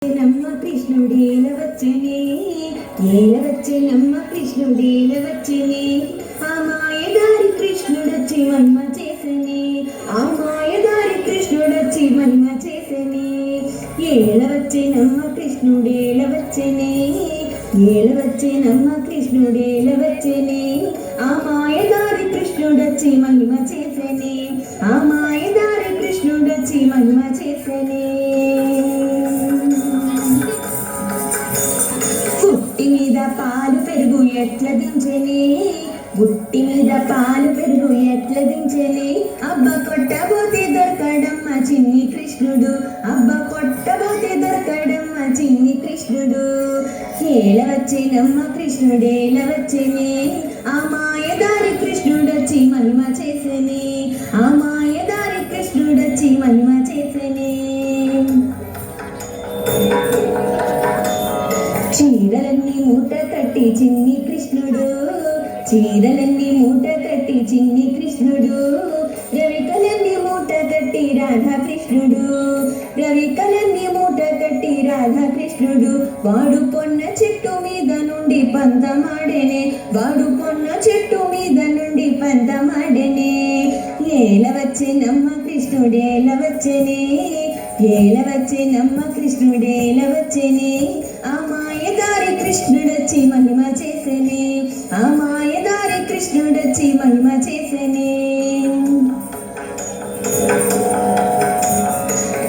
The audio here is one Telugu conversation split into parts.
నమ్మ కృష్ణుడేల వచ్చనే ఏల వచ్చనమ్మ కృష్ణుడేల వచ్చనే ఆ మాయదారి కృష్ణుడొచ్చి మన్మ చేసనే ఆ మాయదారి కృష్ణుడొచ్చి మన్మ చేసనే ఏల వచ్చనమ్మ కృష్ణుడేల వచ్చనే ఏల వచ్చనమ్మ కృష్ణుడేల వచ్చనే ఆ మాయదారి కృష్ణుడొచ్చి మహిమ చేసనే ఆ మాయదారి కృష్ణుడొచ్చి మహిమ చేసనే గుట్టి మీద పాలు పెరుగు ఎట్ల దించనే గుట్టి మీద పాలు పెరుగు ఎట్ల దించనే అబ్బ కొట్టబోతే దొరకడమ్మ చిన్ని కృష్ణుడు అబ్బ కొట్టబోతే దొరకడమ్మ చిన్ని కృష్ణుడు ఏల వచ్చేనమ్మ కృష్ణుడేల వచ్చనే ఆ మాయదారి కృష్ణుడొచ్చి మహిమ చేసనే ఆ మాయదారి కృష్ణుడొచ్చి మహిమ చేసనే చీరలన్నీ మూట కట్టి చిన్ని కృష్ణుడు చీరలన్నీ మూట కట్టి చిన్ని కృష్ణుడు రవికలన్నీ మూట కట్టి రాధాకృష్ణుడు రవికలన్నీ మూట కట్టి రాధాకృష్ణుడు వాడు పొన్న చెట్టు మీద నుండి పంతమాడెనే వాడు పొన్న చెట్టు మీద నుండి పంతమాడెనే ఏల వచ్చెనమ్మ కృష్ణుడేల వచ్చెనే ఏల వచ్చెనమ్మ కృష్ణుడేల వచ్చెనే ఆ మాయదారి కృష్ణుడొచ్చి మహిమ చేసనే ఆ మాయదారి కృష్ణుడొచ్చి మహిమ చేసనే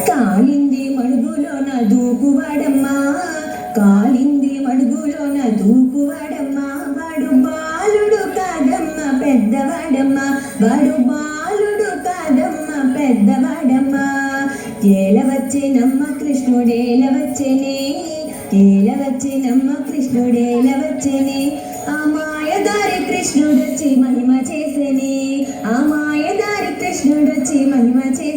కాలింది మడుగులోన దూకువాడమ్మా కాలింది మడుగులోన దూకువాడమ్మా వాడు బాలుడు కాదమ్మా పెద్దవాడమ్మా వాడు బాలుడు కాదమ్మా పెద్దవాడమ్మా ఏల వచ్చెనమ్మ కృష్ణుడేల వచ్చెనే ఏల వచ్చెనమ్మ కృష్ణుడేల వచ్చెనే ఆ మాయదారి కృష్ణుడొచ్చి మహిమ చేసనే ఆ మాయదారి కృష్ణుడొచ్చి మహిమ చేసనే